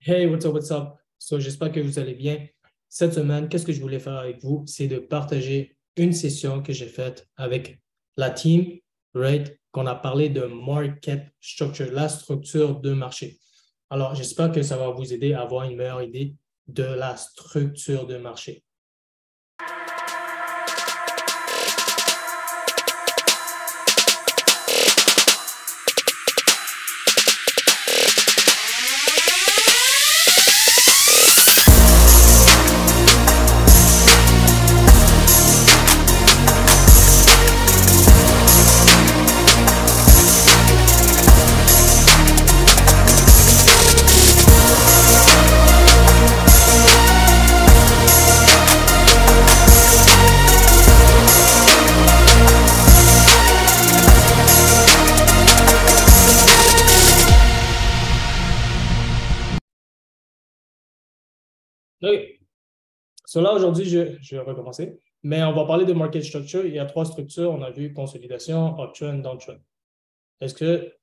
Hey, what's up, what's up? So, j'espère que vous allez bien. Cette semaine, qu'est-ce que je voulais faire avec vous? C'est de partager une session que j'ai faite avec la team, right? Qu'on a parlé de market structure, la structure de marché. Alors, j'espère que ça va vous aider à avoir une meilleure idée de la structure de marché. OK. So là, aujourd'hui, je vais recommencer. Mais on va parler de market structure. Il y a trois structures. On a vu consolidation, uptrend, downtrend. Est-ce que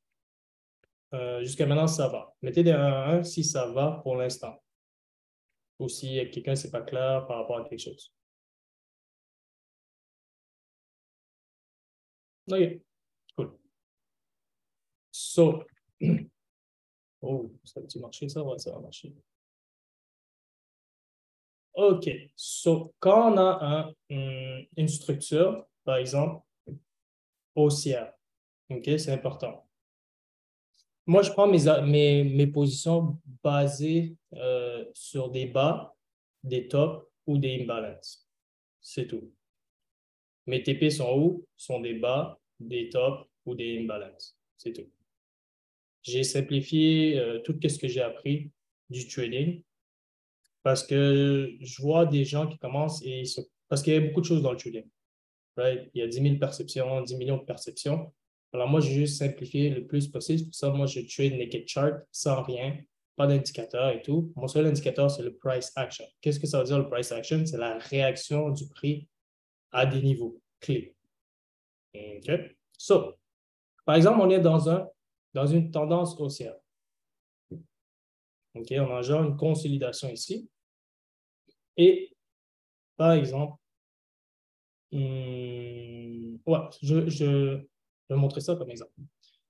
jusqu'à maintenant, ça va? Mettez des 1 à 1 si ça va pour l'instant. Ou si quelqu'un n'est pas clair par rapport à quelque chose. OK, cool. So, oh, ça va-tu marcher ça? Ouais, ça va marcher. OK, so, quand on a une structure, par exemple, haussière, OK, c'est important. Moi, je prends mes positions basées sur des bas, des tops ou des imbalances. C'est tout. Mes TP sont où? Sont des bas, des tops ou des imbalances. C'est tout. J'ai simplifié tout ce que j'ai appris du trading parce que je vois des gens qui commencent parce qu'il y a beaucoup de choses dans le trading. Right? Il y a 10 000 perceptions, 10 millions de perceptions. Alors moi, j'ai juste simplifié le plus possible. Pour ça, moi, je trade naked chart sans rien, pas d'indicateur et tout. Mon seul indicateur, c'est le price action. Qu'est-ce que ça veut dire le price action? C'est la réaction du prix à des niveaux clés. OK? So, par exemple, on est dans une tendance haussière. OK? On a genre une consolidation ici. Et, par exemple, ouais, je vais montrer ça comme exemple.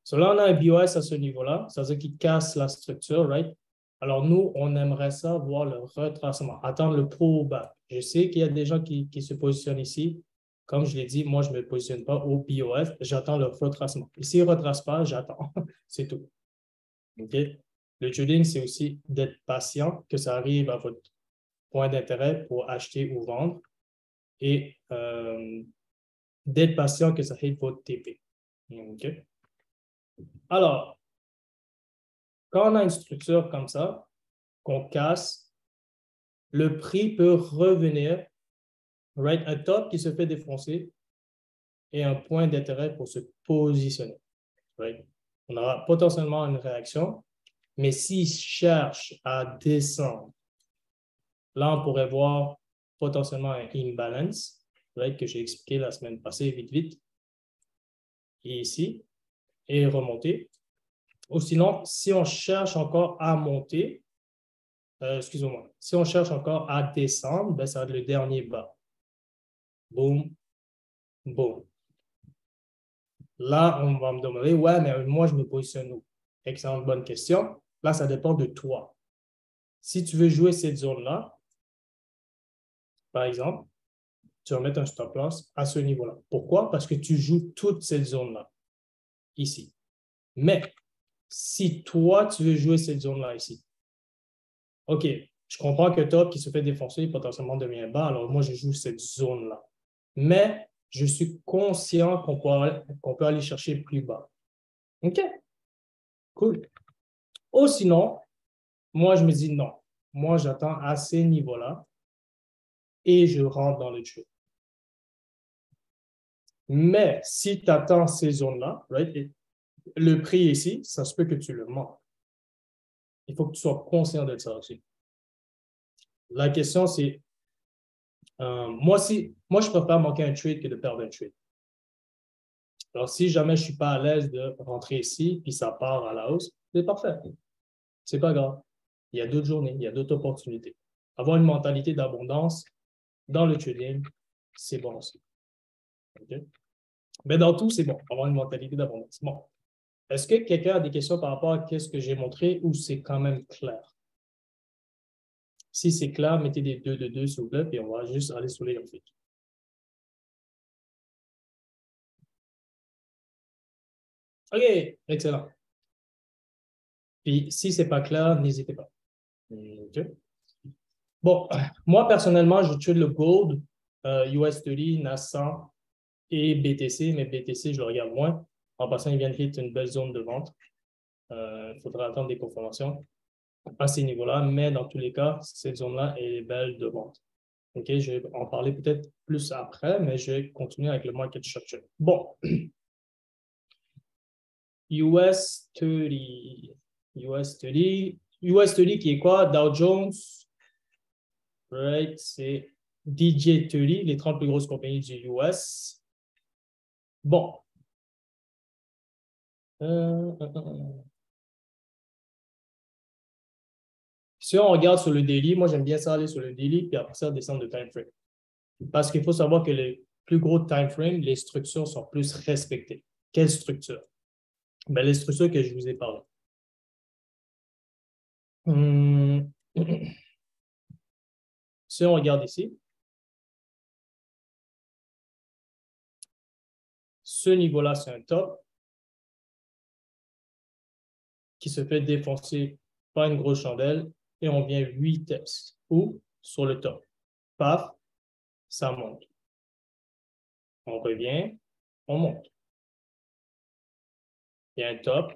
So là, on a un BOS à ce niveau-là, ça veut dire qu'il casse la structure, right? Alors, nous, on aimerait ça voir le retracement, attendre le pullback. Je sais qu'il y a des gens qui se positionnent ici. Comme je l'ai dit, moi, je ne me positionne pas au BOF, j'attends le retracement. Et s'il ne retrace pas, j'attends. C'est tout. OK? Le trading, c'est aussi d'être patient, que ça arrive à votre point d'intérêt pour acheter ou vendre et d'être patient que ça hit votre TP. OK? Alors, quand on a une structure comme ça, qu'on casse, le prix peut revenir, right, un top qui se fait défoncer et un point d'intérêt pour se positionner. Right? On aura potentiellement une réaction, mais s'il cherche à descendre, là, on pourrait voir potentiellement un imbalance, right, que j'ai expliqué la semaine passée, vite, vite, et ici, et remonter. Ou sinon, si on cherche encore à monter, excusez-moi, si on cherche encore à descendre, ben, ça va être le dernier bas. Boom, boom. Là, on va me demander, ouais, mais moi, je me positionne où? Excellente bonne question. Là, ça dépend de toi. Si tu veux jouer cette zone-là, par exemple, tu vas mettre un stop loss à ce niveau-là. Pourquoi? Parce que tu joues toute cette zone-là, ici. Mais si toi, tu veux jouer cette zone-là ici, OK, je comprends que top qui se fait défoncer potentiellement devient bas, alors moi, je joue cette zone-là. Mais je suis conscient qu'on peut aller chercher plus bas. OK, cool. Ou sinon, moi, je me dis non. Moi, j'attends à ces niveaux-là et je rentre dans le trade. Mais si tu attends ces zones-là, right, le prix ici, ça se peut que tu le manques. Il faut que tu sois conscient de ça aussi. La question, c'est, moi, je préfère manquer un trade que de perdre un trade. Alors, si jamais je ne suis pas à l'aise de rentrer ici, puis ça part à la hausse, c'est parfait. C'est pas grave. Il y a d'autres journées, il y a d'autres opportunités. Avoir une mentalité d'abondance dans le trading, c'est bon aussi. Okay? Mais dans tout, c'est bon, avoir une mentalité d'abondance. Bon. Est-ce que quelqu'un a des questions par rapport à ce que j'ai montré ou c'est quand même clair? Si c'est clair, mettez des 2 de 2 s'il vous plaît, puis on va juste aller sur les graphiques. OK, excellent. Puis si ce n'est pas clair, n'hésitez pas. OK. Bon, moi personnellement, je trade le gold, US30, NAS100 et BTC, mais BTC, je le regarde moins. En passant, il vient de hit une belle zone de vente. Il faudra attendre des confirmations à ces niveaux-là, mais dans tous les cas, cette zone-là est belle de vente. OK, je vais en parler peut-être plus après, mais je vais continuer avec le market structure. Bon, US30, US30 qui est quoi? Dow Jones, right? C'est DJ30, les 30 plus grosses compagnies du US. Bon. Si on regarde sur le daily, moi j'aime bien ça aller sur le daily, puis après ça descendre de time frame. Parce qu'il faut savoir que les plus gros time frame, les structures sont plus respectées. Quelle structure? Ben, les structures que je vous ai parlé. Si on regarde ici, ce niveau-là, c'est un top qui se fait défoncer par une grosse chandelle et on vient 8 tests ou sur le top. Paf, ça monte. On revient, on monte. Il y a un top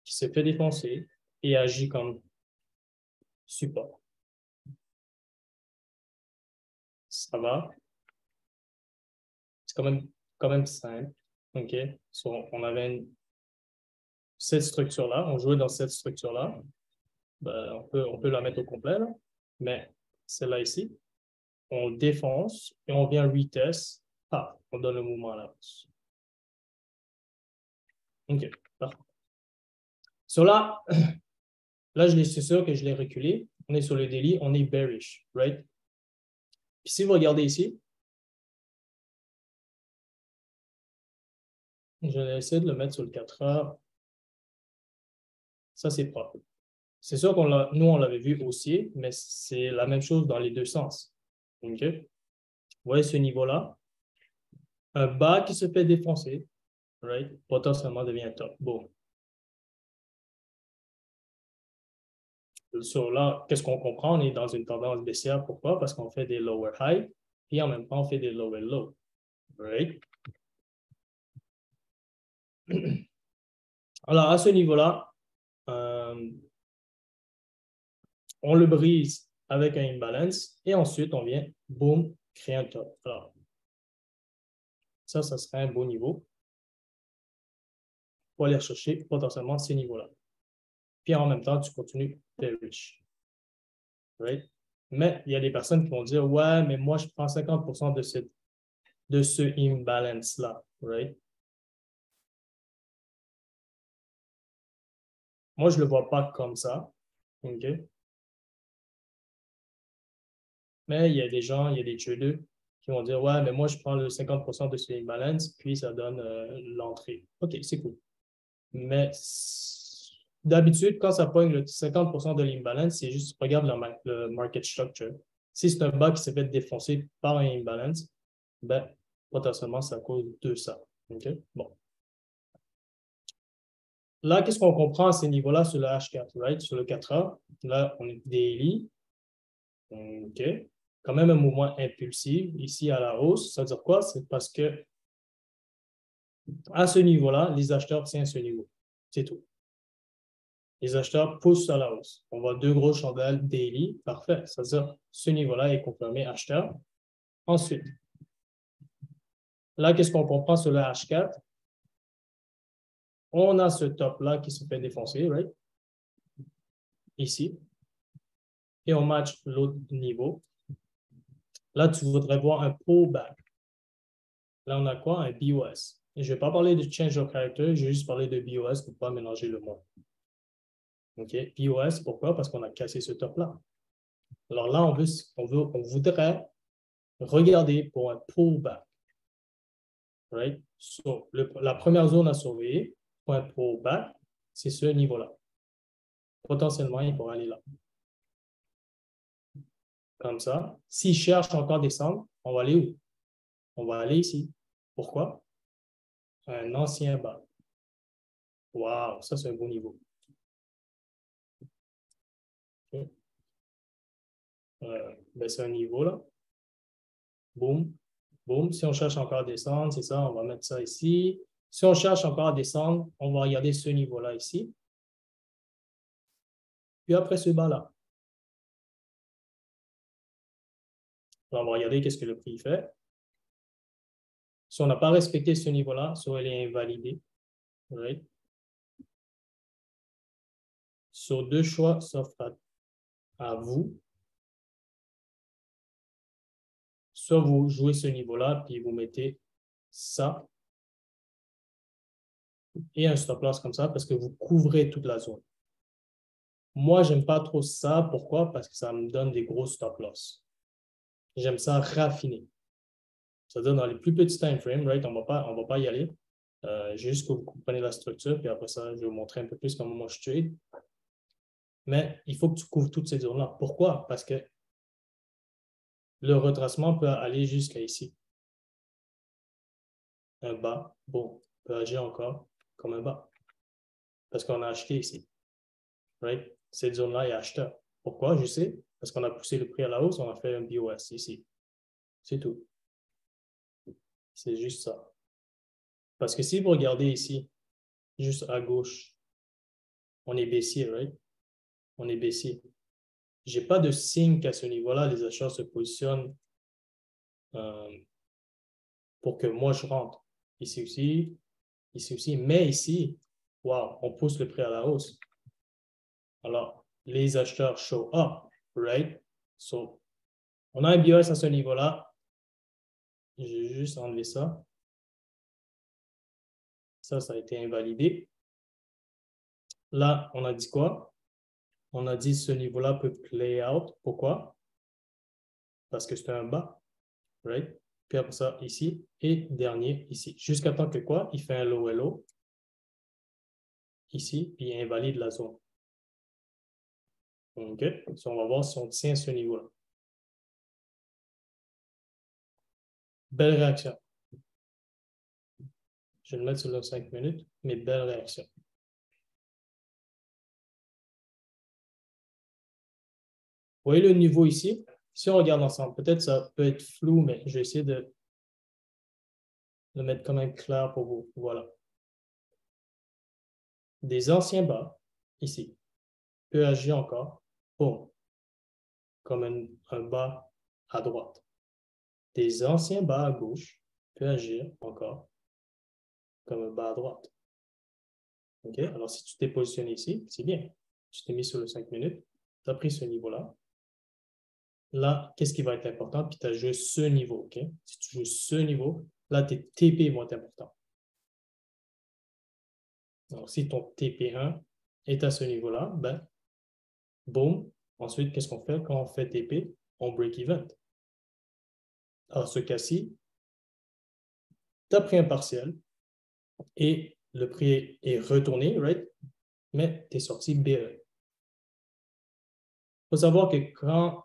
qui se fait défoncer et agit comme support. Ça va? C'est quand même simple. OK? So, on avait cette structure-là, on jouait dans cette structure-là. Ben, on peut la mettre au complet, là. Mais celle-là ici, on défonce et on vient retest. Ah, on donne le mouvement à l'avance. OK, parfait. So là, c'est sûr que je l'ai reculé. On est sur le daily, on est bearish, right? Puis si vous regardez ici, je vais essayer de le mettre sur le 4 heures. Ça, c'est propre. C'est sûr nous, on l'avait vu haussier, mais c'est la même chose dans les deux sens. OK? Vous voyez ce niveau-là? Un bas qui se fait défoncer, right? Potentiellement devient un top. Bon. Sur là, qu'est-ce qu'on comprend? On est dans une tendance baissière. Pourquoi? Parce qu'on fait des lower high et en même temps, on fait des lower low. Right? Alors, à ce niveau-là, on le brise avec un imbalance et ensuite, on vient, boum, créer un top. Alors, ça serait un beau niveau pour aller chercher potentiellement ces niveaux-là. Puis en même temps, tu continues bearish. Right? Mais il y a des personnes qui vont dire, ouais, mais moi, je prends 50% de ce imbalance-là. Right? Moi, je ne le vois pas comme ça. OK? Mais il y a des gens, il y a des traders qui vont dire, ouais, mais moi, je prends le 50% de ce imbalance, puis ça donne l'entrée. OK, c'est cool. Mais d'habitude, quand ça pogne le 50% de l'imbalance, c'est juste, regarde le market structure. Si c'est un bas qui s'est fait défoncer par un imbalance, ben, potentiellement, c'est à cause de ça. OK? Bon. Là, qu'est-ce qu'on comprend à ces niveaux-là sur le H4, right? Sur le 4A, là, on est daily. OK. Quand même un mouvement impulsif ici à la hausse. Ça veut dire quoi? C'est parce que à ce niveau-là, les acheteurs tiennent ce niveau. C'est tout. Les acheteurs poussent à la hausse. On voit deux grosses chandelles daily. Parfait. Ça veut dire ce niveau-là est confirmé acheteur. Ensuite, là, qu'est-ce qu'on comprend sur le H4? On a ce top-là qui se fait défoncer, right? Ici. Et on match l'autre niveau. Là, tu voudrais voir un pullback. Là, on a quoi? Un BOS. Et je ne vais pas parler de change of character, je vais juste parler de BOS pour ne pas mélanger le mot. OK? POS, pourquoi? Parce qu'on a cassé ce top-là. Alors là, on voudrait regarder pour un pullback. Right? So, la première zone à surveiller pour un pullback, c'est ce niveau-là. Potentiellement, il pourrait aller là. Comme ça. S'il cherche encore à descendre, on va aller où? On va aller ici. Pourquoi? Un ancien bas. Wow, ça c'est un bon niveau. Okay. Ben, c'est un niveau là. Boum, boum. Si on cherche encore à descendre, c'est ça, on va mettre ça ici. Si on cherche encore à descendre, on va regarder ce niveau-là ici. Puis après ce bas-là. On va regarder qu'est-ce que le prix fait. Si on n'a pas respecté ce niveau-là, soit il est invalidé. Right? Sur deux choix s'offrent à vous. Soit vous jouez ce niveau-là, puis vous mettez ça et un stop loss comme ça parce que vous couvrez toute la zone. Moi, j'aime pas trop ça. Pourquoi? Parce que ça me donne des gros stop loss. J'aime ça raffiner. C'est-à-dire dans les plus petits time frames, right? On va pas y aller. Juste que vous comprenez la structure, puis après ça, je vais vous montrer un peu plus comment moi je trade. Mais il faut que tu couvres toutes ces zones-là. Pourquoi? Parce que le retracement peut aller jusqu'à ici. Un bas, bon, peut agir encore comme un bas. Parce qu'on a acheté ici. Right? Cette zone-là est acheteur. Pourquoi? Je sais. Parce qu'on a poussé le prix à la hausse, on a fait un BOS ici. C'est tout. C'est juste ça. Parce que si vous regardez ici, juste à gauche, on est baissier, right? On est baissier. Je n'ai pas de signe qu'à ce niveau-là, les acheteurs se positionnent pour que moi je rentre. Ici aussi. Mais ici, wow, on pousse le prix à la hausse. Alors, les acheteurs show up, right? So, on a un BOS à ce niveau-là. J'ai juste enlevé ça. Ça a été invalidé. Là, on a dit quoi? On a dit ce niveau-là peut play out. Pourquoi? Parce que c'est un bas, right? Puis après ça, ici, et dernier, ici. Jusqu'à temps que quoi? Il fait un low hello, ici, puis il invalide la zone. OK? So, on va voir si on tient ce niveau-là. Belle réaction. Je vais le mettre sur le 5 minutes, mais belle réaction. Vous voyez le niveau ici? Si on regarde ensemble, peut-être ça peut être flou, mais je vais essayer de le mettre quand même clair pour vous. Voilà. Des anciens bas, ici, peut agir encore, boum, comme un bas à droite. Des anciens bas à gauche, peut agir encore comme un bas à droite. OK? Alors, si tu t'es positionné ici, c'est bien. Tu t'es mis sur le 5 minutes, tu as pris ce niveau-là. Là, qu'est-ce qui va être important? Puis tu as joué ce niveau, OK? Si tu joues ce niveau, là, tes TP vont être importants. Donc, si ton TP1 est à ce niveau-là, ben, boum. Ensuite, qu'est-ce qu'on fait? Quand on fait TP, on break even. Alors, ce cas-ci, tu as pris un partiel et le prix est retourné, right? Mais tu es sorti BE. Il faut savoir que quand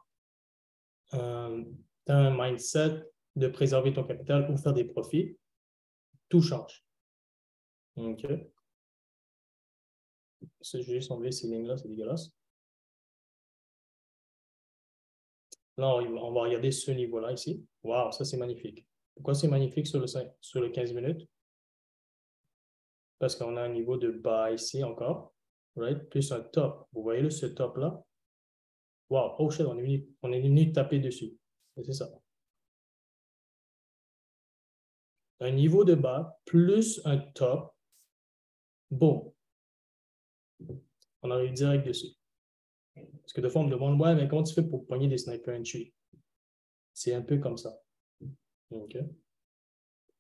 tu as un mindset de préserver ton capital ou faire des profits, tout change. OK? Je vais juste enlever ces lignes-là, c'est dégueulasse. Là, on va regarder ce niveau-là ici. Wow, ça c'est magnifique. Pourquoi c'est magnifique sur le 15 minutes? Parce qu'on a un niveau de bas ici encore, right? Plus un top. Vous voyez ce top-là? Wow, oh shit, on est venu taper dessus. C'est ça. Un niveau de bas plus un top. Bon. On arrive direct dessus. Parce que de fois, on me demande, ouais, mais comment tu fais pour pogner des sniper entry? C'est un peu comme ça. OK.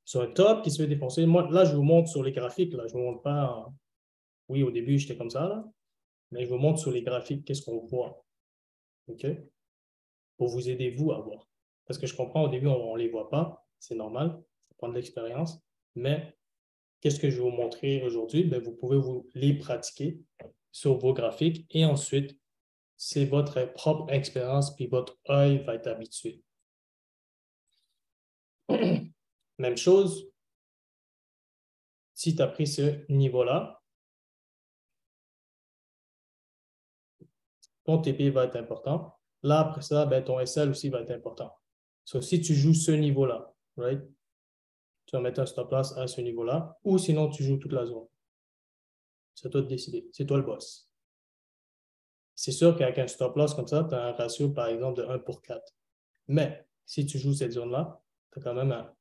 Sur un top qui se fait défoncer, moi, là, je vous montre sur les graphiques, là, je vous montre pas. Oui, au début, j'étais comme ça, là. mais je vous montre sur les graphiques qu'est-ce qu'on voit. OK? Pour vous aider, vous, à voir. Parce que je comprends, au début, on ne les voit pas. C'est normal. Ça prend de l'expérience. Mais qu'est-ce que je vais vous montrer aujourd'hui? Ben, vous pouvez vous les pratiquer sur vos graphiques et ensuite, c'est votre propre expérience puis votre œil va être habitué. Même chose, si tu as pris ce niveau-là, ton TP va être important. Là, après ça, ben, ton SL aussi va être important. So, si tu joues ce niveau-là, right? Tu vas mettre un stop loss à ce niveau-là, ou sinon tu joues toute la zone. C'est à toi de décider. C'est toi le boss. C'est sûr qu'avec un stop loss comme ça, tu as un ratio, par exemple, de 1 pour 4. Mais si tu joues cette zone-là, tu as quand même un,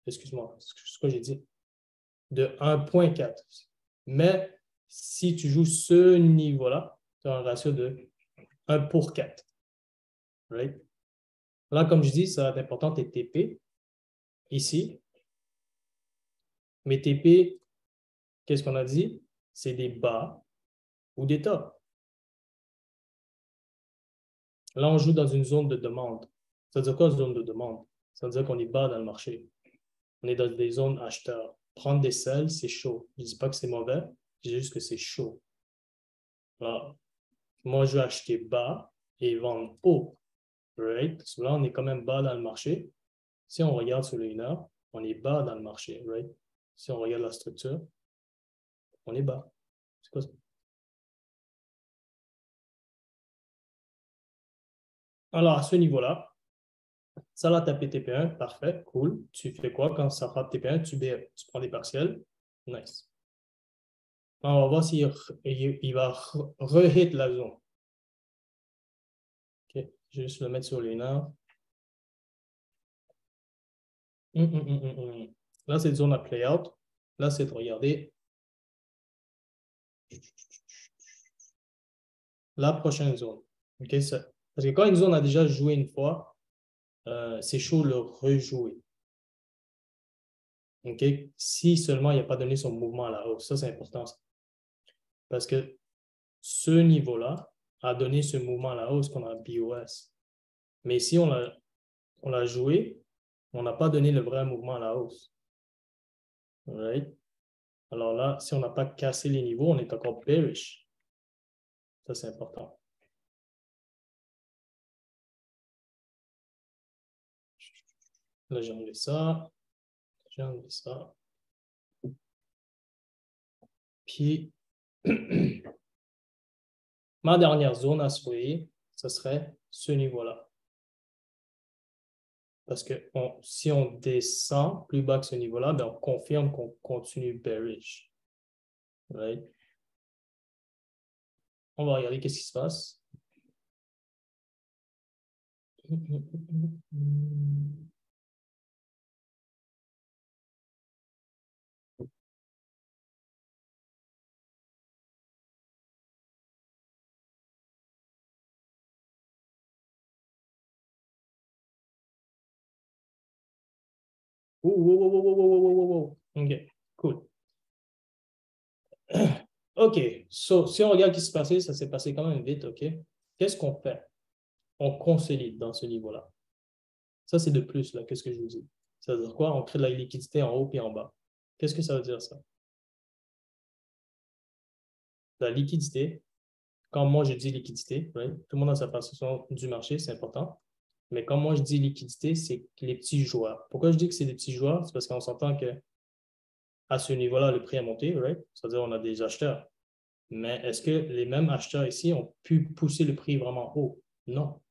excuse-moi, c'est ce que j'ai dit, de 1,4. Mais si tu joues ce niveau-là, tu as un ratio de 1 pour 4. Right? Là, comme je dis, ça va être important, tes TP. Ici, mes TP, qu'est-ce qu'on a dit? C'est des bas ou des tops. Là, on joue dans une zone de demande. Ça veut dire quoi, zone de demande? Ça veut dire qu'on est bas dans le marché. On est dans des zones acheteurs. Prendre des sels, c'est chaud. Je ne dis pas que c'est mauvais, je dis juste que c'est chaud. Alors, moi, je vais acheter bas et vendre haut. Right? Parce que là, on est quand même bas dans le marché. Si on regarde sur le 1 heure, on est bas dans le marché. Right? Si on regarde la structure, on est bas. C'est quoi ça? Alors, à ce niveau-là, ça l'a tapé TP1, parfait, cool. Tu fais quoi quand ça frappe TP1? Tu prends des partiels. Nice. On va voir s'il va re-hit la zone. OK, je vais juste le mettre sur les nerfs. Là, c'est une zone à play-out. Là, c'est de regarder la prochaine zone. OK, parce que quand une zone a déjà joué une fois, c'est chaud de le rejouer. OK? Si seulement il n'a pas donné son mouvement à la hausse. Ça, c'est important. Parce que ce niveau-là a donné ce mouvement à la hausse qu'on a BOS. Mais si on l'a joué, on n'a pas donné le vrai mouvement à la hausse. Right? Alors là, si on n'a pas cassé les niveaux, on est encore bearish. Ça, c'est important. Là, j'ai enlevé ça. J'ai enlevé ça. Puis, ma dernière zone à surveiller, ce serait ce niveau-là. Parce que si on descend plus bas que ce niveau-là, ben on confirme qu'on continue bearish. Right? On va regarder qu'est-ce qui se passe. OK, cool. OK, so, si on regarde ce qui s'est passé, ça s'est passé quand même vite, OK? Qu'est-ce qu'on fait? On consolide dans ce niveau-là. Ça, c'est de plus, là. Qu'est-ce que je vous dis? Ça veut dire quoi? On crée de la liquidité en haut et en bas. Qu'est-ce que ça veut dire, ça? La liquidité, quand moi je dis liquidité, right? Tout le monde a sa perception du marché, c'est important. Mais quand moi je dis liquidité, c'est les petits joueurs. Pourquoi je dis que c'est des petits joueurs? C'est parce qu'on s'entend que à ce niveau-là, le prix a monté, right? C'est-à-dire qu'on a des acheteurs. Mais est-ce que les mêmes acheteurs ici ont pu pousser le prix vraiment haut? Non.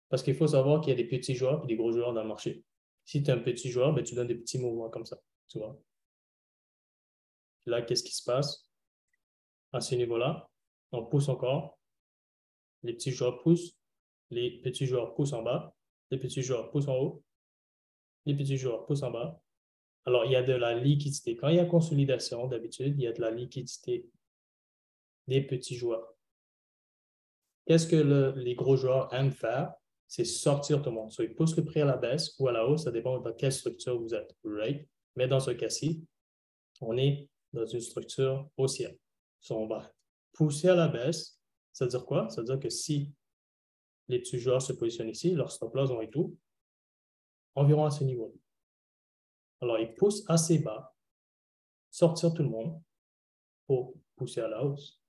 Parce qu'il faut savoir qu'il y a des petits joueurs et des gros joueurs dans le marché. Si tu es un petit joueur, ben, tu donnes des petits mouvements comme ça. Tu vois? Là, qu'est-ce qui se passe? À ce niveau-là, on pousse encore. Les petits joueurs poussent. Les petits joueurs poussent en bas. Les petits joueurs poussent en haut. Les petits joueurs poussent en bas. Alors, il y a de la liquidité. Quand il y a consolidation, d'habitude, il y a de la liquidité des petits joueurs. Qu'est-ce que les gros joueurs aiment faire? C'est sortir tout le monde. Soit ils poussent le prix à la baisse ou à la hausse, ça dépend de quelle structure vous êtes. Right? Mais dans ce cas-ci, on est dans une structure haussière. So, on va pousser à la baisse. Ça veut dire quoi? Ça veut dire que si les petits joueurs se positionnent ici, leurs stop-loss vont être où? Environ à ce niveau. Alors, ils poussent assez bas, sortir tout le monde pour pousser à la hausse.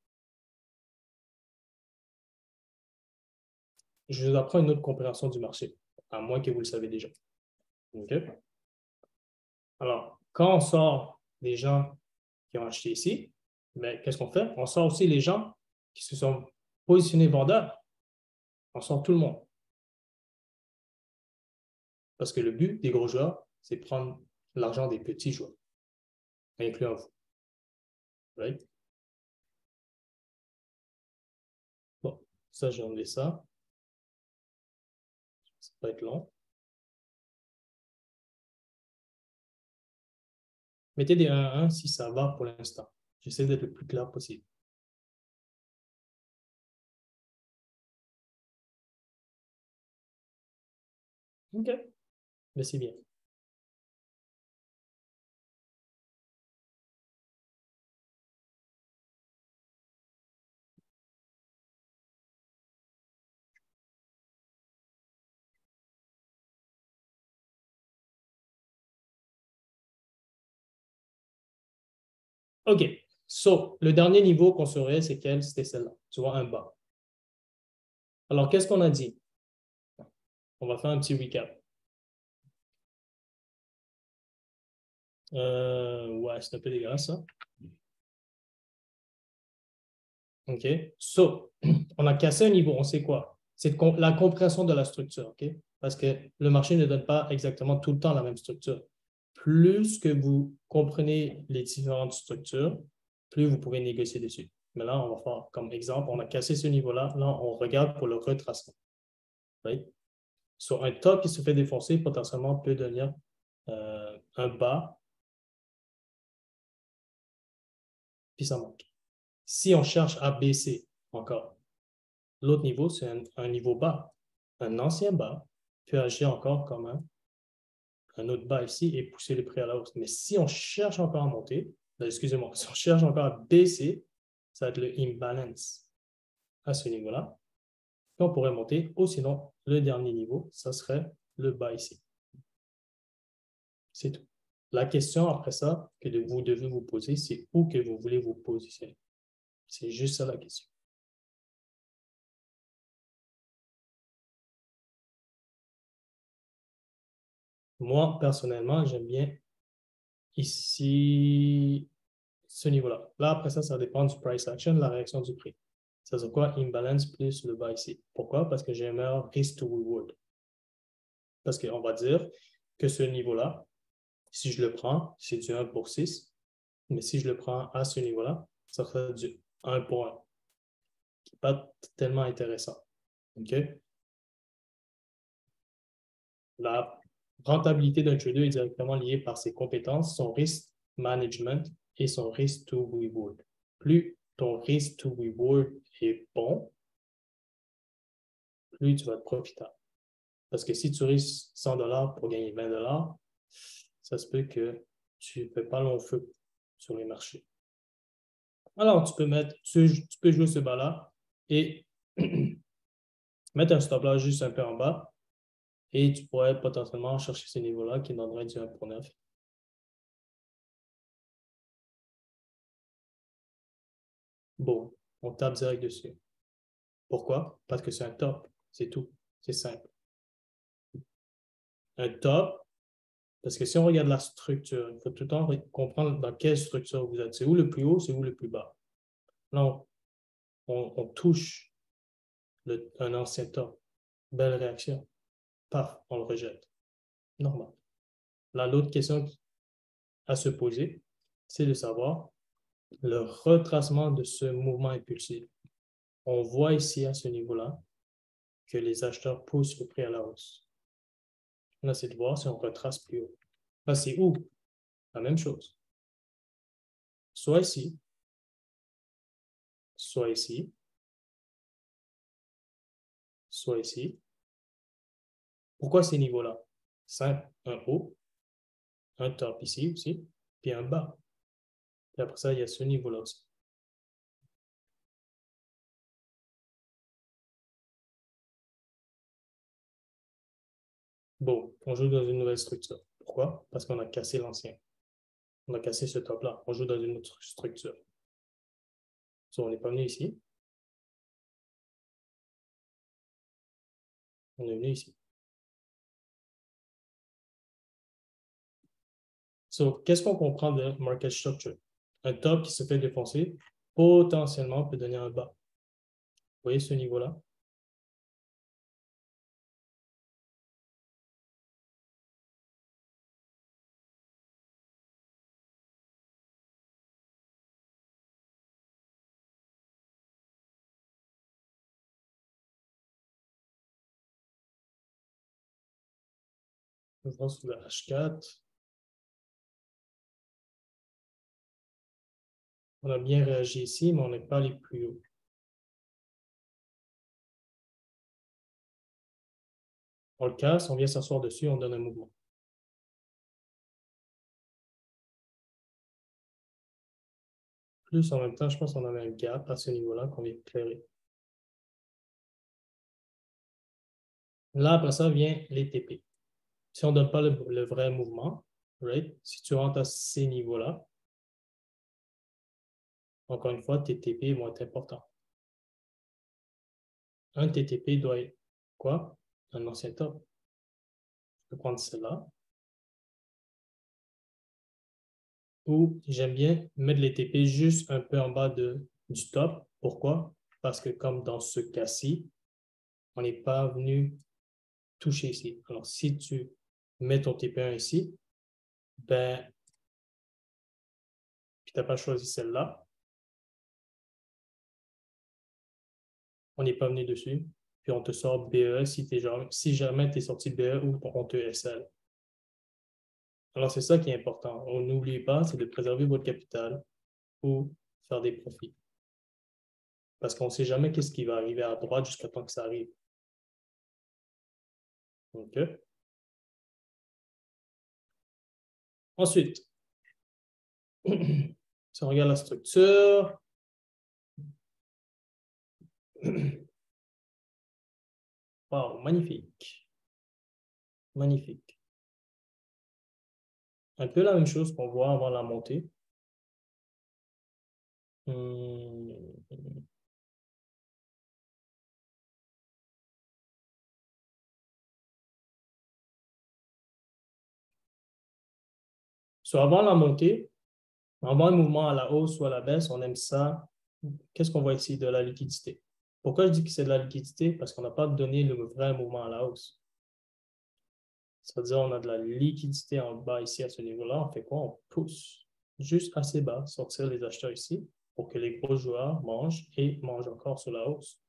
Je vous apprends une autre compréhension du marché, à moins que vous le savez déjà. OK? Alors, quand on sort des gens qui ont acheté ici, mais qu'est-ce qu'on fait? On sort aussi les gens qui se sont positionnés vendeurs. On sort tout le monde. Parce que le but des gros joueurs, c'est prendre l'argent des petits joueurs, incluant vous. Right? Bon, ça, j'ai enlevé ça. Ça va être long. Mettez des 1 à 1 si ça va pour l'instant. J'essaie d'être le plus clair possible. OK, mais c'est bien. OK, so, le dernier niveau qu'on saurait, c'est quel? C'était celle-là. Tu vois, un bas. Alors, qu'est-ce qu'on a dit? On va faire un petit recap. Ouais, c'est un peu dégueulasse, ça. OK? So, on a cassé un niveau, on sait quoi? C'est la compréhension de la structure, OK? Parce que le marché ne donne pas exactement tout le temps la même structure. Plus que vous comprenez les différentes structures, plus vous pouvez négocier dessus. Mais là, on va faire comme exemple, on a cassé ce niveau-là. Là, on regarde pour le retracement. Right? Sur un top qui se fait défoncer, potentiellement peut devenir un bas, puis ça monte. Si on cherche à baisser encore, l'autre niveau, c'est un niveau bas. Un ancien bas peut agir encore comme un autre bas ici et pousser le prix à la hausse. Mais si on cherche encore à monter, excusez-moi, si on cherche encore à baisser, ça va être le imbalance à ce niveau-là. Et on pourrait monter, ou sinon, le dernier niveau, ça serait le bas ici. C'est tout. La question après ça que vous devez vous poser, c'est où que vous voulez vous positionner. C'est juste ça la question. Moi, personnellement, j'aime bien ici ce niveau-là. Là, après ça, ça dépend du price action, la réaction du prix. Ça veut dire quoi? Imbalance plus le bas ici. Pourquoi? Parce que j'ai un meilleur risk to reward. Parce qu'on va dire que ce niveau-là, si je le prends, c'est du 1 pour 6. Mais si je le prends à ce niveau-là, ça sera du 1 pour 1, qui n'est pas tellement intéressant. OK? La rentabilité d'un trader est directement liée par ses compétences, son risk management et son risk to reward. Plus ton risk to reward est bon, plus tu vas être profitable. Parce que si tu risques 100 $ pour gagner 20 $, ça se peut que tu ne fais pas long feu sur les marchés. Alors, tu peux jouer ce bas-là et mettre un stop là juste un peu en bas et tu pourrais potentiellement chercher ce niveau-là qui donnerait du 1 pour 9. Bon, on tape direct dessus. Pourquoi? Parce que c'est un top. C'est tout. C'est simple. Un top, parce que si on regarde la structure, il faut tout le temps comprendre dans quelle structure vous êtes. C'est où le plus haut, c'est où le plus bas. Là, on touche un ancien top. Belle réaction. Paf, on le rejette. Normal. Là, l'autre question à se poser, c'est de savoir le retracement de ce mouvement impulsif. On voit ici, à ce niveau-là, que les acheteurs poussent le prix à la hausse. Là, c'est de voir si on retrace plus haut. Là, c'est où? La même chose. Soit ici, soit ici, soit ici. Pourquoi ces niveaux-là? Simple, un haut, un top ici aussi, puis un bas. Et après ça, il y a ce niveau-là aussi. Bon, on joue dans une nouvelle structure. Pourquoi? Parce qu'on a cassé l'ancien. On a cassé ce top-là. On joue dans une autre structure. So, on n'est pas venu ici. On est venu ici. So, qu'est-ce qu'on comprend de market structure? Un top qui se fait défoncer, potentiellement peut donner un bas. Vous voyez ce niveau-là? Je pense sur le H4. On a bien réagi ici, mais on n'est pas allé plus haut. On le casse, on vient s'asseoir dessus, on donne un mouvement. Plus en même temps, je pense qu'on avait un gap à ce niveau-là qu'on vient éclairer. Là, après ça, vient les TP. Si on ne donne pas le vrai mouvement, right? Si tu rentres à ces niveaux-là, encore une fois, tes TP vont être importants. Un TTP doit être quoi? Un ancien top. Je peux prendre celle-là. Ou j'aime bien mettre les TP juste un peu en bas du top. Pourquoi? Parce que comme dans ce cas-ci, on n'est pas venu toucher ici. Alors, si tu mets ton TP1 ici, ben, puis tu n'as pas choisi celle-là, on n'est pas venu dessus, puis on te sort BE si jamais tu es sorti BE ou on te SL. Alors, c'est ça qui est important. On n'oublie pas, c'est de préserver votre capital ou faire des profits. Parce qu'on ne sait jamais qu'est-ce qui va arriver à droite jusqu'à temps que ça arrive. OK. Ensuite, si on regarde la structure, wow, magnifique. Magnifique. Un peu la même chose qu'on voit avant la montée. So, avant la montée, avant un mouvement à la hausse ou à la baisse, on aime ça. Qu'est-ce qu'on voit ici? De la liquidité. Pourquoi je dis que c'est de la liquidité? Parce qu'on n'a pas donné le vrai mouvement à la hausse. C'est-à-dire on a de la liquidité en bas ici à ce niveau-là. On fait quoi? On pousse juste assez bas, sortir les acheteurs ici pour que les gros joueurs mangent et mangent encore sur la hausse.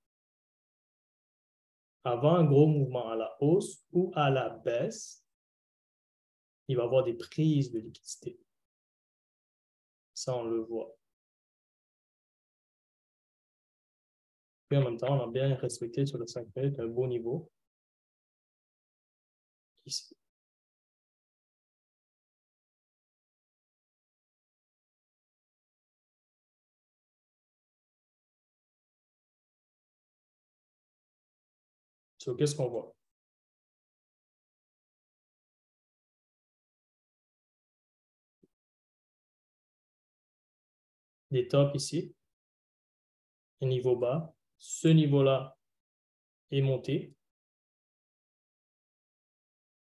Avant un gros mouvement à la hausse ou à la baisse, il va y avoir des prises de liquidité. Ça, on le voit. Puis en même temps, on a bien respecté sur le 5 minutes un beau niveau. Ici. So, qu'est-ce qu'on voit? Des tops ici, un niveau bas. Ce niveau-là est monté,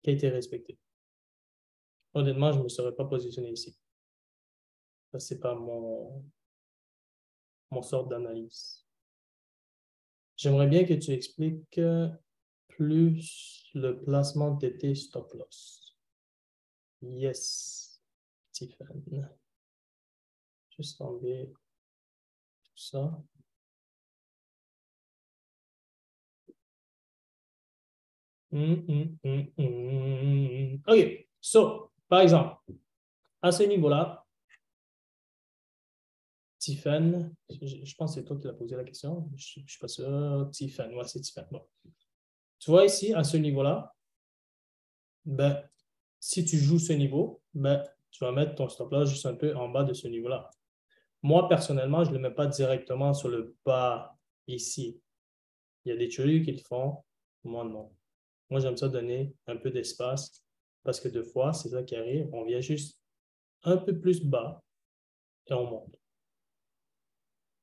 qui a été respecté. Honnêtement, je ne me serais pas positionné ici. Ça, ce n'est pas mon sort d'analyse. J'aimerais bien que tu expliques plus le placement de tes stop loss. Yes, Tiffany. Juste enlever tout ça. OK. So, par exemple, à ce niveau-là, Tiffany, je pense que c'est toi qui l'as posé la question. Je ne suis pas sûr. Tiffany, ouais, c'est Tiffany. Bon. Tu vois ici, à ce niveau-là, ben, si tu joues ce niveau, ben, tu vas mettre ton stop loss juste un peu en bas de ce niveau-là. Moi, personnellement, je ne le mets pas directement sur le bas ici. Il y a des traders qui le font. Moi, non. Moi, j'aime ça donner un peu d'espace parce que deux fois, c'est ça qui arrive. On vient juste un peu plus bas et on monte.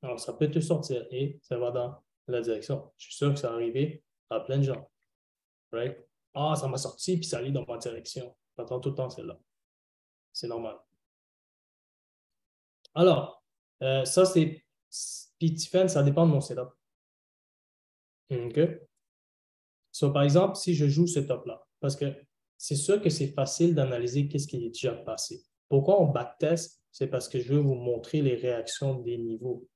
Alors, ça peut te sortir et ça va dans la direction. Je suis sûr que ça va arriver à plein de gens. Right? Ah, ça m'a sorti puis ça allait dans ma direction. J'entends tout le temps celle-là. C'est normal. Alors, ça, c'est. Puis, Tiffen, ça dépend de mon setup. OK? So, par exemple, si je joue ce top-là, parce que c'est sûr que c'est facile d'analyser qu'est-ce qui est déjà passé. Pourquoi on backtest? C'est parce que je veux vous montrer les réactions des niveaux.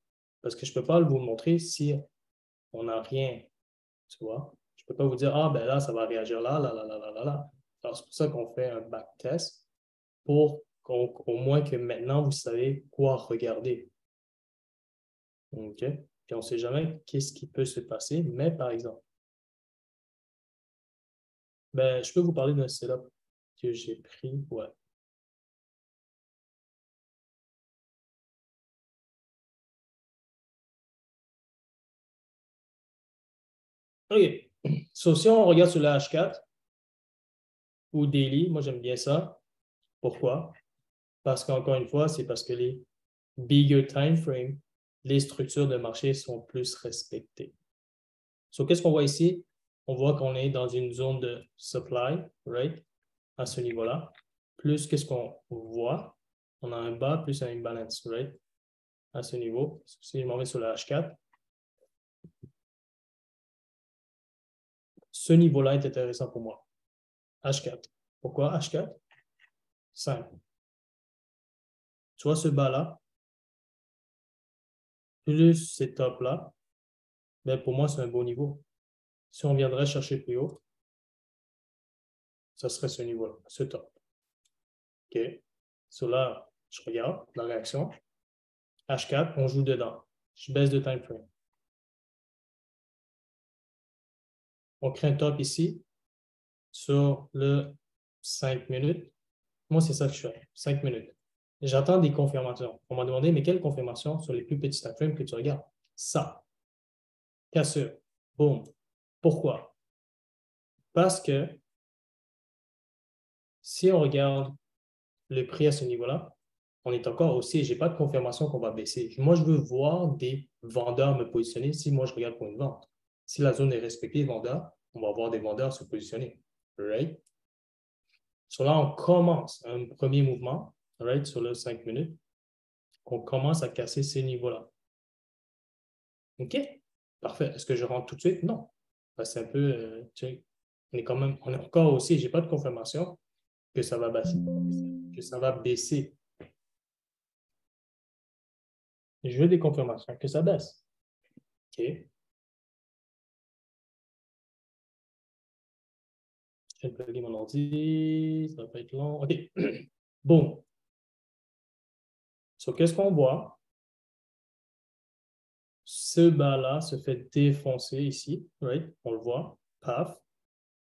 Parce que je ne peux pas vous montrer si on n'a rien, tu vois. Je ne peux pas vous dire, ah, ben là, ça va réagir là, là, là, là, là, là, là. Alors, c'est pour ça qu'on fait un backtest pour qu'au moins que maintenant, vous savez quoi regarder. OK? Puis on ne sait jamais qu'est-ce qui peut se passer, mais par exemple, ben, je peux vous parler d'un setup que j'ai pris. Ouais. OK. So, si on regarde sur la H4 ou Daily, moi j'aime bien ça. Pourquoi? Parce qu'encore une fois, c'est parce que les bigger time frames, les structures de marché sont plus respectées. So, qu'est-ce qu'on voit ici? On voit qu'on est dans une zone de supply, right? À ce niveau-là. Plus qu'est-ce qu'on voit? On a un bas plus un imbalance, right? À ce niveau. Si je m'en vais sur la H4, ce niveau-là est intéressant pour moi. H4. Pourquoi H4? Simple. Tu vois ce bas-là, plus ces tops-là, ben pour moi, c'est un beau niveau. Si on viendrait chercher plus haut, ça serait ce niveau-là, ce top. OK. So là, je regarde la réaction. H4, on joue dedans. Je baisse de time frame. On crée un top ici sur le 5 minutes. Moi, c'est ça que je fais. 5 minutes. J'attends des confirmations. On m'a demandé, mais quelle confirmation sur les plus petits time frames que tu regardes? Ça. Cassure. Boom. Pourquoi? Parce que si on regarde le prix à ce niveau-là, on est encore aussi, je n'ai pas de confirmation qu'on va baisser. Moi, je veux voir des vendeurs me positionner si moi, je regarde pour une vente. Si la zone est respectée, vendeur, on va voir des vendeurs se positionner. Right? Sur là, on commence un premier mouvement, right, sur le 5 minutes. On commence à casser ces niveaux-là. OK? Parfait. Est-ce que je rentre tout de suite? Non. C'est un peu, on est quand même, on est encore aussi, je n'ai pas de confirmation que ça va baisser. Que ça va baisser. Je veux des confirmations que ça baisse. OK? Je viens de plugger mon ordi, ça va pas être long. OK. Bon. So, qu'est-ce qu'on voit? Ce bas-là se fait défoncer ici, right? On le voit. Paf.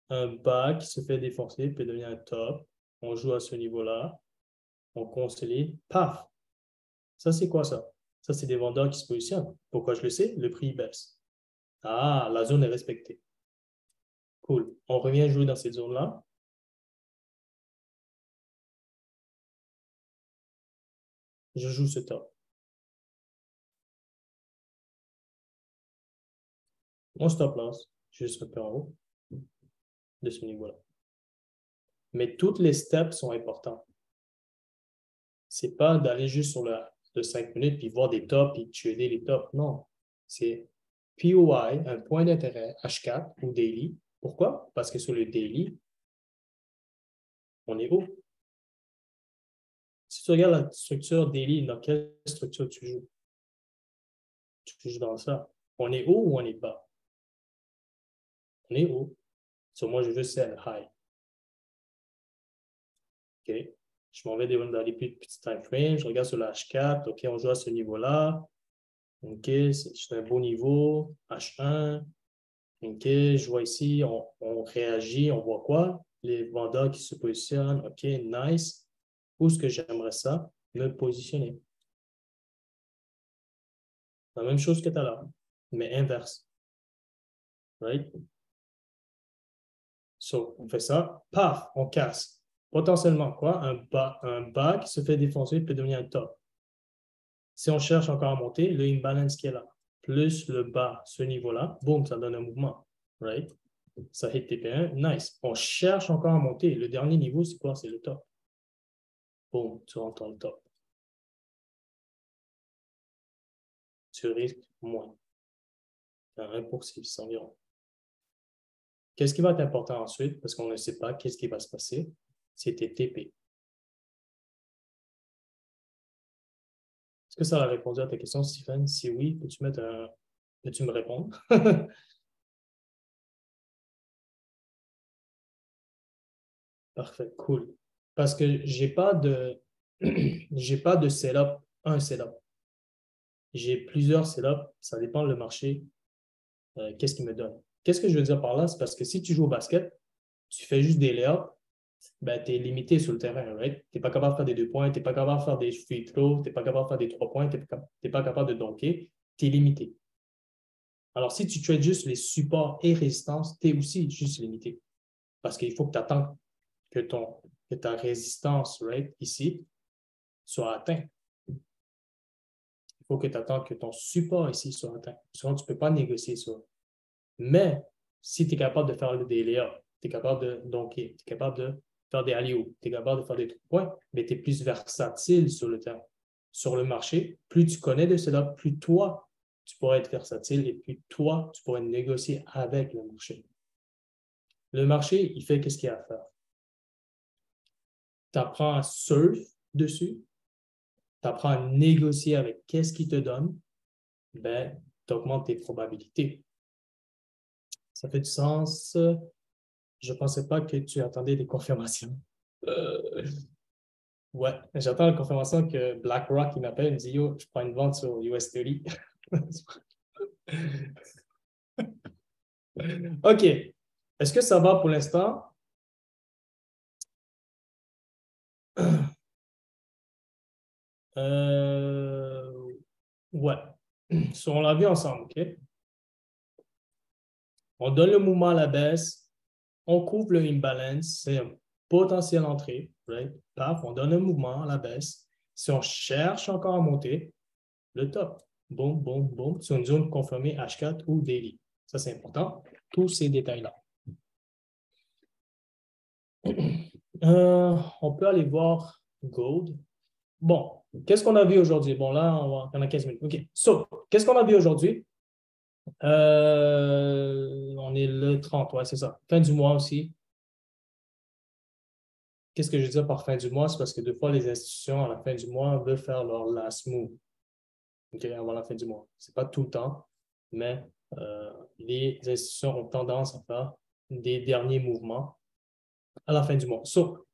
Un bas qui se fait défoncer peut devenir un top. On joue à ce niveau-là. On consolide. Paf. Ça, c'est quoi ça? Ça, c'est des vendeurs qui se positionnent. Pourquoi je le sais? Le prix baisse. Ah, la zone est respectée. Cool. On revient jouer dans cette zone-là. Je joue ce top. Mon stop loss, juste un peu en haut de ce niveau-là. Mais toutes les steps sont importants. C'est pas d'aller juste sur le 5 minutes puis voir des tops et tuer les tops. Non. C'est POI, un point d'intérêt H4 ou daily. Pourquoi? Parce que sur le daily, on est haut. Si tu regardes la structure daily, dans quelle structure tu joues? Tu joues dans ça. On est haut ou on est bas? On est haut. Sur moi, je veux sell high. OK. Je m'en vais dans les plus petits time frames. Je regarde sur la H4. OK, on joue à ce niveau-là. OK, c'est un beau niveau. H1. OK, je vois ici, on réagit, on voit quoi? Les vendeurs qui se positionnent. OK, nice. Où est-ce que j'aimerais ça? Me positionner. La même chose que tout à l'heure, mais inverse. Right? So, on fait ça, paf, on casse. Potentiellement, quoi? Un bas qui se fait défoncer peut devenir un top. Si on cherche encore à monter, le imbalance qui est là, plus le bas, ce niveau-là, boum, ça donne un mouvement, right? Ça hit TP1, nice. On cherche encore à monter. Le dernier niveau, c'est quoi? C'est le top. Boum, tu rentres dans le top. Tu risques moins. 1% environ. Qu'est-ce qui va être important ensuite? Parce qu'on ne sait pas qu'est-ce qui va se passer. C'est tes TP. Est-ce que ça a répondu à ta question, Stephen? Si oui, peux-tu me répondre? Parfait, cool. Parce que j'ai pas de j'ai pas de setup, un setup. J'ai plusieurs setups, ça dépend le marché, qu'est-ce qu'il me donne. Qu'est-ce que je veux dire par là? C'est parce que si tu joues au basket, tu fais juste des layups, ben, tu es limité sur le terrain, right? Tu n'es pas capable de faire des 2 points, tu n'es pas capable de faire des free throws, tu n'es pas capable de faire des 3 points, tu n'es pas capable de dunker, tu es limité. Alors, si tu trades juste les supports et résistances, tu es aussi juste limité. Parce qu'il faut que tu attends que ta résistance, right, ici, soit atteinte. Il faut que tu attends que ton support ici soit atteint. Sinon, tu ne peux pas négocier ça. Mais si tu es capable de faire des layups, tu es capable de dunker, tu es capable de faire des alley-oops, tu es capable de faire des 3 points, mais tu es plus versatile sur le terrain. Sur le marché, plus tu connais de cela, plus toi, tu pourrais être versatile et plus toi, tu pourrais négocier avec le marché. Le marché, il fait qu'est-ce qu'il y a à faire. Tu apprends à surf dessus, tu apprends à négocier avec qu'est-ce qu'il te donne, ben, tu augmentes tes probabilités. Ça fait du sens. Je ne pensais pas que tu attendais des confirmations. Ouais, j'attends la confirmation que BlackRock il m'appelle et me dit Yo, je prends une vente sur US30. OK. Est-ce que ça va pour l'instant? Ouais. So, on l'a vu ensemble, OK? On donne le mouvement à la baisse, on couvre le imbalance, c'est un potentiel entrée, right? Paf, on donne un mouvement à la baisse. Si on cherche encore à monter, le top. Boum, boum, boum, sur une zone confirmée H4 ou daily. Ça, c'est important. Tous ces détails-là. On peut aller voir Gold. Bon, qu'est-ce qu'on a vu aujourd'hui? Bon, là, on a 15 minutes. OK. So, qu'est-ce qu'on a vu aujourd'hui? On est le 30, ouais, c'est ça. Fin du mois aussi. Qu'est-ce que je veux dire par fin du mois? C'est parce que deux fois, les institutions, à la fin du mois, veulent faire leur last move. OK, avant la fin du mois. Ce n'est pas tout le temps, mais les institutions ont tendance à faire des derniers mouvements à la fin du mois. So,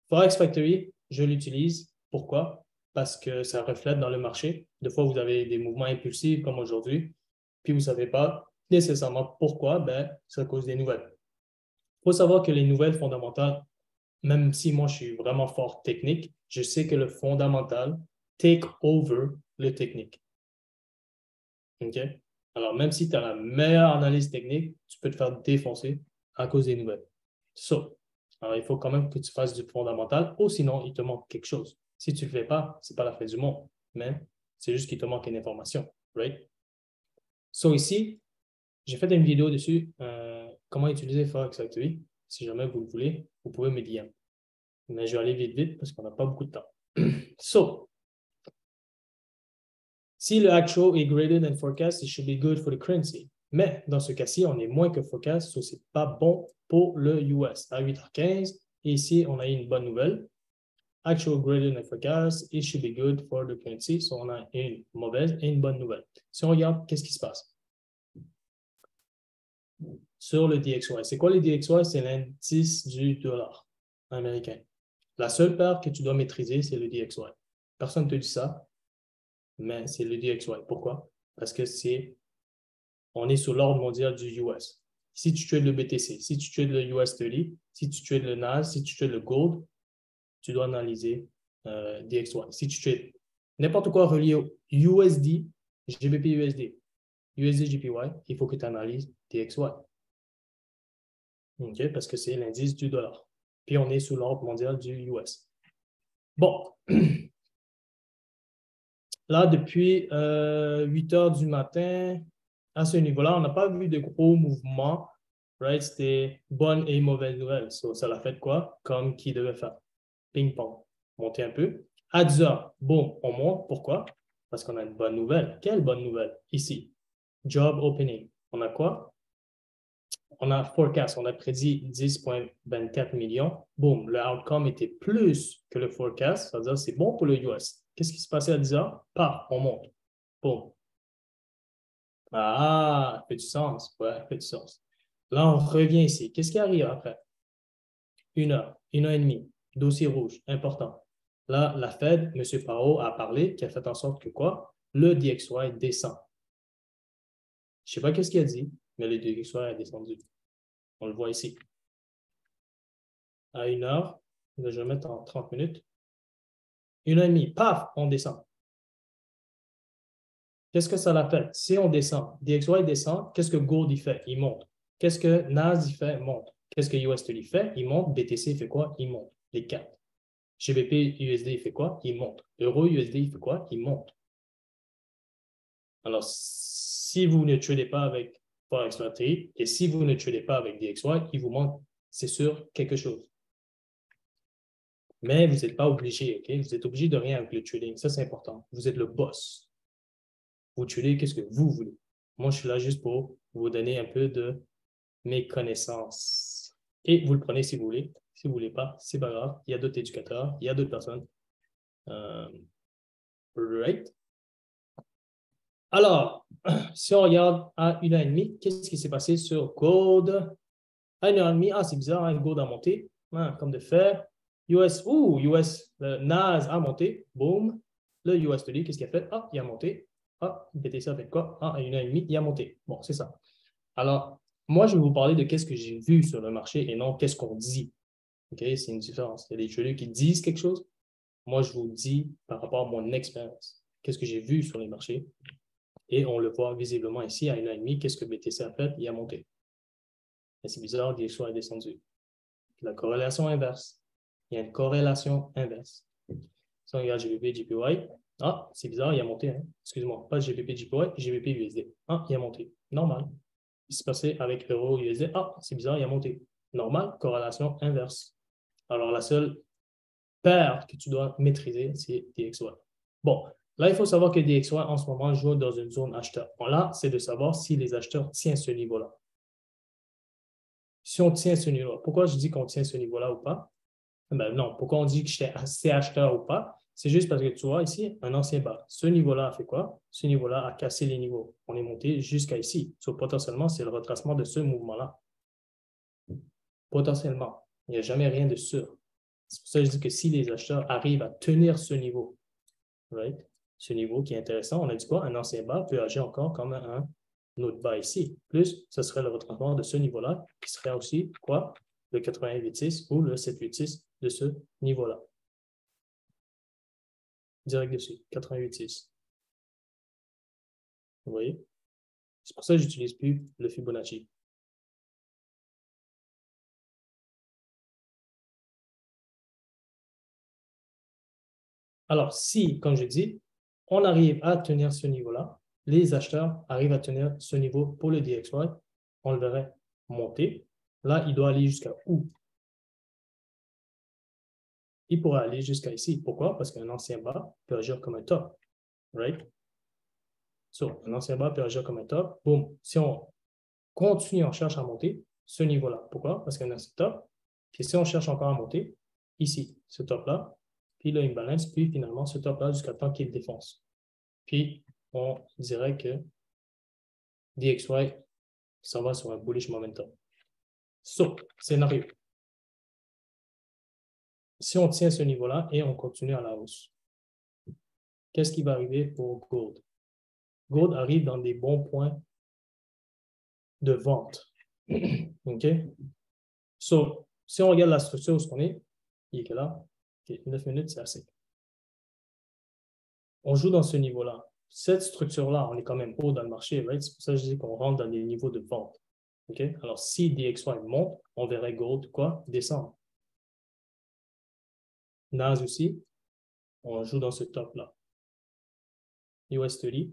Forex Factory, je l'utilise. Pourquoi? Parce que ça reflète dans le marché. Des fois, vous avez des mouvements impulsifs comme aujourd'hui, puis vous ne savez pas nécessairement pourquoi. Ben, c'est à cause des nouvelles. Il faut savoir que les nouvelles fondamentales, même si moi je suis vraiment fort technique, je sais que le fondamental take over le technique. OK? Alors, même si tu as la meilleure analyse technique, tu peux te faire défoncer à cause des nouvelles. So, alors, il faut quand même que tu fasses du fondamental ou sinon, il te manque quelque chose. Si tu ne le fais pas, ce n'est pas la fin du monde, mais c'est juste qu'il te manque une information. Right? So, ici, j'ai fait une vidéo dessus, comment utiliser Forex Factory. Si jamais vous le voulez, vous pouvez me dire. Mais je vais aller vite, vite parce qu'on n'a pas beaucoup de temps. So, si le actual est greater than forecast, it should be good for the currency. Mais dans ce cas-ci, on est moins que forecast, so ce n'est pas bon pour le US. À 8h15, et ici, on a eu une bonne nouvelle. Actual greater than forecast, it should be good for the currency. So on a une mauvaise et une bonne nouvelle. Si on regarde, qu'est-ce qui se passe? Sur le DXY. C'est quoi le DXY? C'est l'indice du dollar américain. La seule paire que tu dois maîtriser, c'est le DXY. Personne ne te dit ça, mais c'est le DXY. Pourquoi? Parce que on est sur l'ordre mondial du US. Si tu trades le BTC, si tu trades le US30, si tu trades le NAS, si tu trades le Gold, tu dois analyser DXY. Si tu trades n'importe quoi relié au USD, GBP USD, USD JPY, il faut que tu analyses DXY. OK, parce que c'est l'indice du dollar. Puis on est sous l'ordre mondial du US. Bon. Là, depuis 8 heures du matin, à ce niveau-là, on n'a pas vu de gros mouvements. Right? C'était bonne et mauvaise nouvelle. So, ça l'a fait quoi? Comme qui devait faire. Ping-pong. Monter un peu. À 10 heures, bon, on monte. Pourquoi? Parce qu'on a une bonne nouvelle. Quelle bonne nouvelle? Ici, job opening. On a quoi? On a forecast, on a prédit 10,24 millions. Boom, le outcome était plus que le forecast, c'est-à-dire que c'est bon pour le US. Qu'est-ce qui se passait à 10 heures? Paf, on monte. Boom. Ah, fait du sens. Ouais, fait du sens. Là, on revient ici. Qu'est-ce qui arrive après? 1 heure et demie. Dossier rouge, important. Là, la Fed, M. Powell a parlé, qui a fait en sorte que quoi? Le DXY descend. Je ne sais pas qu'est-ce qu'il a dit, mais le DXY a descendu. On le voit ici. À 1 heure, je vais mettre en 30 minutes. 1 heure et demie, paf, on descend. Qu'est-ce que ça l'appelle? Si on descend, DXY descend, qu'est-ce que Gold y fait? Il monte. Qu'est-ce que NAS y fait? Monte. Qu'est-ce que USD fait? Il monte. BTC fait quoi? Il monte. Les quatre. GBP USD fait quoi? Il monte. Euro USD fait quoi? Il monte. Alors, si vous ne tradez pas avec Forex Lottery et si vous ne tradez pas avec DXY, il vous manque, c'est sûr, quelque chose. Mais vous n'êtes pas obligé, OK? Vous êtes obligé de rien avec le trading. Ça, c'est important. Vous êtes le boss. Vous tradez, qu'est-ce que vous voulez. Moi, je suis là juste pour vous donner un peu de mes connaissances. Et vous le prenez si vous voulez. Si vous ne voulez pas, c'est pas grave. Il y a d'autres éducateurs, il y a d'autres personnes. Right? Alors, si on regarde à 1 heure et demie, qu'est-ce qui s'est passé sur Gold? À 1 heure et demie, ah, c'est bizarre, hein, Gold a monté, comme de fait. US, le NAS a monté, boom. Le USD, qu'est-ce qu'il a fait? Ah, il a monté. Ah, BTC a fait quoi? Ah, à 1 heure et demie, il a monté. Bon, c'est ça. Alors, moi, je vais vous parler de qu'est-ce que j'ai vu sur le marché et non qu'est-ce qu'on dit. OK? C'est une différence. Il y a des traders qui disent quelque chose. Moi, je vous dis par rapport à mon expérience. Qu'est-ce que j'ai vu sur les marchés? Et on le voit visiblement ici à 1 heure et demie. Qu'est-ce que BTC a fait? Il a monté. Et c'est bizarre, DXY est descendu. La corrélation inverse. Il y a une corrélation inverse. Si on regarde GBP, JPY, ah, c'est bizarre, il a monté. Hein. Excuse-moi, pas GBP, JPY, GBP, USD. Ah, il a monté. Normal. Il s'est passé avec euro, USD. Ah, c'est bizarre, il a monté. Normal, corrélation inverse. Alors, la seule paire que tu dois maîtriser, c'est DXY. Bon, là, il faut savoir que DXY, en ce moment, joue dans une zone acheteur. Bon, là, c'est de savoir si les acheteurs tiennent ce niveau-là. Si on tient ce niveau-là, pourquoi je dis qu'on tient ce niveau-là ou pas? Ben non, pourquoi on dit que j'étais assez acheteur ou pas? C'est juste parce que tu vois ici, un ancien bas. Ce niveau-là a fait quoi? Ce niveau-là a cassé les niveaux. On est monté jusqu'à ici. So, potentiellement, c'est le retracement de ce mouvement-là. Potentiellement. Il n'y a jamais rien de sûr. C'est pour ça que je dis que si les acheteurs arrivent à tenir ce niveau, right? Ce niveau qui est intéressant, on a dit quoi? Un ancien bas peut agir encore comme un autre bas ici. Plus, ce serait le retracement de ce niveau-là, qui serait aussi quoi? Le 88,6 ou le 786 de ce niveau-là. Direct dessus, 88,6. Vous voyez? C'est pour ça que je n'utilise plus le Fibonacci. Alors, si, comme je dis, on arrive à tenir ce niveau-là, les acheteurs arrivent à tenir ce niveau pour le DXY, on le verrait monter. Là, il doit aller jusqu'à où? Il pourrait aller jusqu'à ici. Pourquoi? Parce qu'un ancien bas peut agir comme un top. Right? So, un ancien bas peut agir comme un top. Boom. Si on continue, on cherche à monter ce niveau-là. Pourquoi? Parce qu'un ancien top. Puis si on cherche encore à monter, ici, ce top-là, puis là, une balance, puis finalement, ce top-là jusqu'à temps qu'il défonce. Puis, on dirait que DXY s'en va sur un bullish momentum. So, scénario. Si on tient ce niveau-là et on continue à la hausse, qu'est-ce qui va arriver pour Gold? Gold arrive dans des bons points de vente. OK? So, si on regarde la structure où on est, il est là. Okay, 9 minutes, c'est assez. On joue dans ce niveau-là. Cette structure-là, on est quand même haut dans le marché, right? C'est pour ça que je dis qu'on rentre dans des niveaux de vente. OK? Alors, si DXY monte, on verrait gold quoi? Descendre. NAS aussi, on joue dans ce top-là. US30,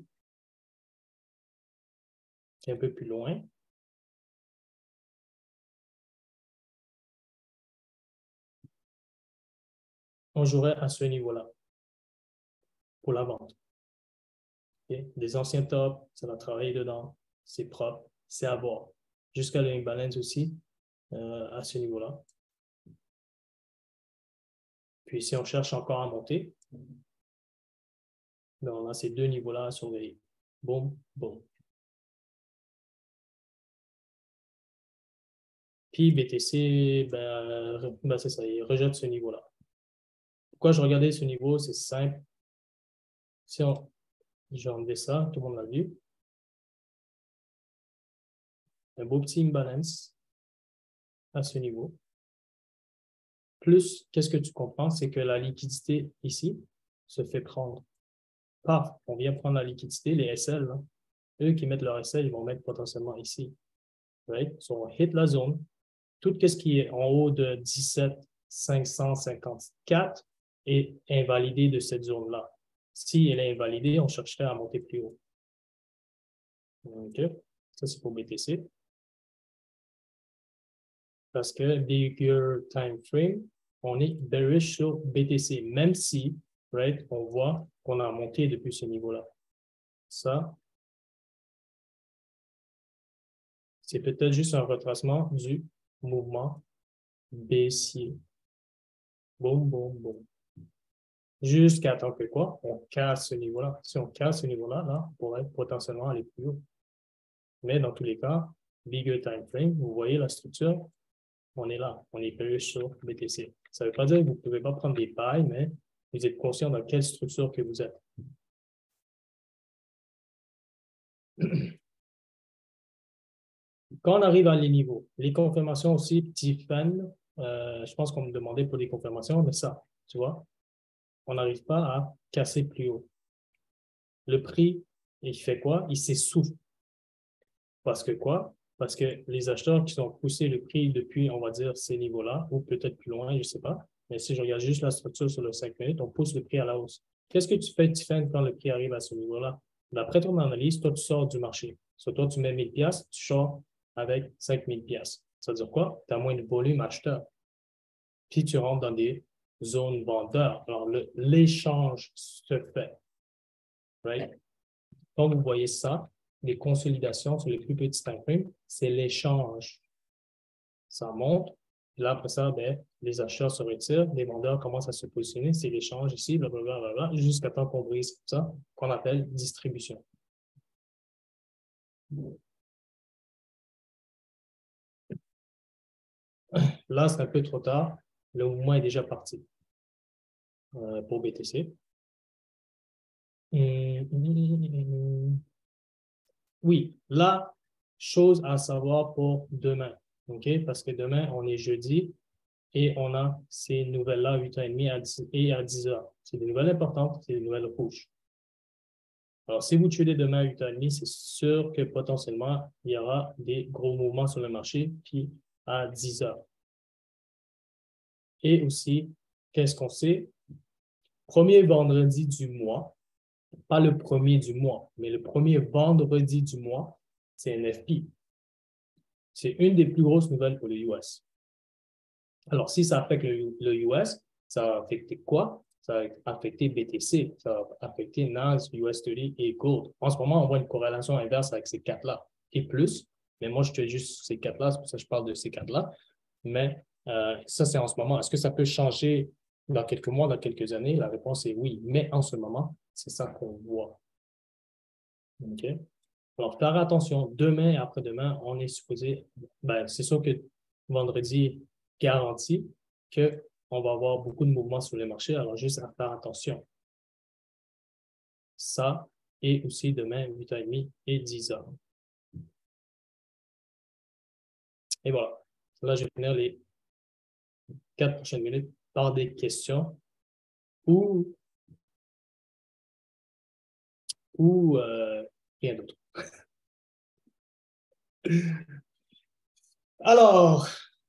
un peu plus loin. On jouerait à ce niveau-là pour la vente. Okay? Des anciens tops, ça va travailler dedans, c'est propre, c'est à voir. Jusqu'à le balance aussi, à ce niveau-là. Puis si on cherche encore à monter, ben on a ces deux niveaux-là à surveiller. Boum, boum. Puis BTC, ben c'est ça, il rejette ce niveau-là. Pourquoi je regardais ce niveau? C'est simple. Si j'ai enlevé ça, tout le monde l'a vu. Un beau petit imbalance à ce niveau. Plus, qu'est-ce que tu comprends? C'est que la liquidité ici se fait prendre. Paf, on vient prendre la liquidité, les SL, là. Eux qui mettent leur SL, ils vont mettre potentiellement ici. Right? So, on hit la zone. Tout ce qui est en haut de 17 554 est invalidé de cette zone-là. Si elle est invalidée, on chercherait à monter plus haut. OK? Ça, c'est pour BTC. Parce que bigger time frame, on est bearish sur BTC, même si, right, on voit qu'on a monté depuis ce niveau-là. Ça, c'est peut-être juste un retracement du mouvement baissier. Boum, boum, boum. Jusqu'à temps que quoi? On casse ce niveau-là. Si on casse ce niveau-là, là, on pourrait potentiellement aller plus haut. Mais dans tous les cas, bigger time frame, vous voyez la structure, on est là, on est bearish sur BTC. Ça ne veut pas dire que vous ne pouvez pas prendre des pailles, mais vous êtes conscient dans quelle structure que vous êtes. Quand on arrive à les niveaux, les confirmations aussi, Tiffen, je pense qu'on me demandait pour des confirmations, mais ça, tu vois, on n'arrive pas à casser plus haut. Le prix, il fait quoi? Il s'essouffle. Parce que quoi? Parce que les acheteurs qui ont poussé le prix depuis, on va dire, ces niveaux-là, ou peut-être plus loin, je ne sais pas, mais si je regarde juste la structure sur le 5 minutes, on pousse le prix à la hausse. Qu'est-ce que tu fais, Tiffen, quand le prix arrive à ce niveau-là? D'après ton analyse, toi, tu sors du marché. Soit toi, tu mets 1000 pièces, tu sors avec 5000 pièces. Ça veut dire quoi? Tu as moins de volume acheteur. Puis tu rentres dans des zones vendeurs. Alors, l'échange se fait. Right? Quand vous voyez ça, les consolidations sur les plus petits time frames, c'est l'échange. Ça monte. Là, après ça, ben, les acheteurs se retirent, les vendeurs commencent à se positionner, c'est l'échange ici, blablabla, jusqu'à temps qu'on brise ça, qu'on appelle distribution. Là, c'est un peu trop tard. Le mouvement est déjà parti pour BTC. Oui, là, chose à savoir pour demain. OK? Parce que demain, on est jeudi et on a ces nouvelles-là, 8h30 et à 10h. C'est des nouvelles importantes, c'est des nouvelles rouges. Alors, si vous tradez demain à 8h30, c'est sûr que potentiellement, il y aura des gros mouvements sur le marché, puis à 10h. Et aussi, qu'est-ce qu'on sait? Premier vendredi du mois, pas le premier du mois, mais le premier vendredi du mois, c'est NFP. C'est une des plus grosses nouvelles pour le US. Alors, si ça affecte le US, ça va affecter quoi? Ça va affecter BTC, ça va affecter NAS, US30 et Gold. En ce moment, on voit une corrélation inverse avec ces quatre-là et plus. Mais moi, je te dis juste ces quatre-là, c'est pour ça que je parle de ces quatre-là. Mais ça, c'est en ce moment. Est-ce que ça peut changer dans quelques mois, dans quelques années? La réponse est oui. Mais en ce moment, c'est ça qu'on voit. OK? Alors, faire attention. Demain et après-demain, on est supposé, ben, c'est sûr que vendredi garantit qu'on va avoir beaucoup de mouvements sur les marchés. Alors, juste à faire attention. Ça, et aussi demain, 8h30 et 10h. Et voilà. Là, je vais finir les 4 prochaines minutes par des questions ou, ou rien d'autre. Alors,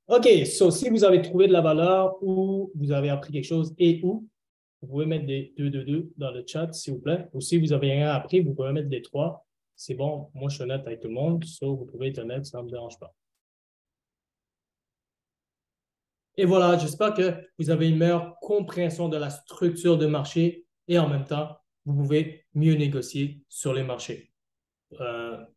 OK, so, si vous avez trouvé de la valeur ou vous avez appris quelque chose et ou, vous pouvez mettre des 2 dans le chat, s'il vous plaît. Ou si vous avez rien appris, vous pouvez mettre des 3. C'est bon, moi je suis honnête avec tout le monde, so vous pouvez être honnête, ça ne me dérange pas. Et voilà, j'espère que vous avez une meilleure compréhension de la structure de marché et en même temps, vous pouvez mieux négocier sur les marchés.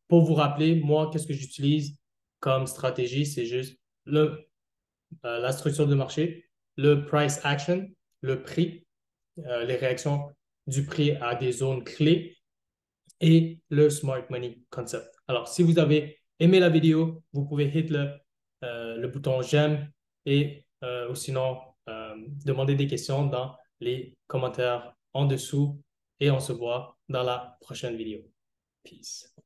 Pour vous rappeler, moi, qu'est-ce que j'utilise comme stratégie? C'est juste la structure de marché, le price action, le prix, les réactions du prix à des zones clés et le smart money concept. Alors, si vous avez aimé la vidéo, vous pouvez hit le bouton j'aime et ou sinon demander des questions dans les commentaires en dessous et on se voit dans la prochaine vidéo. Peace.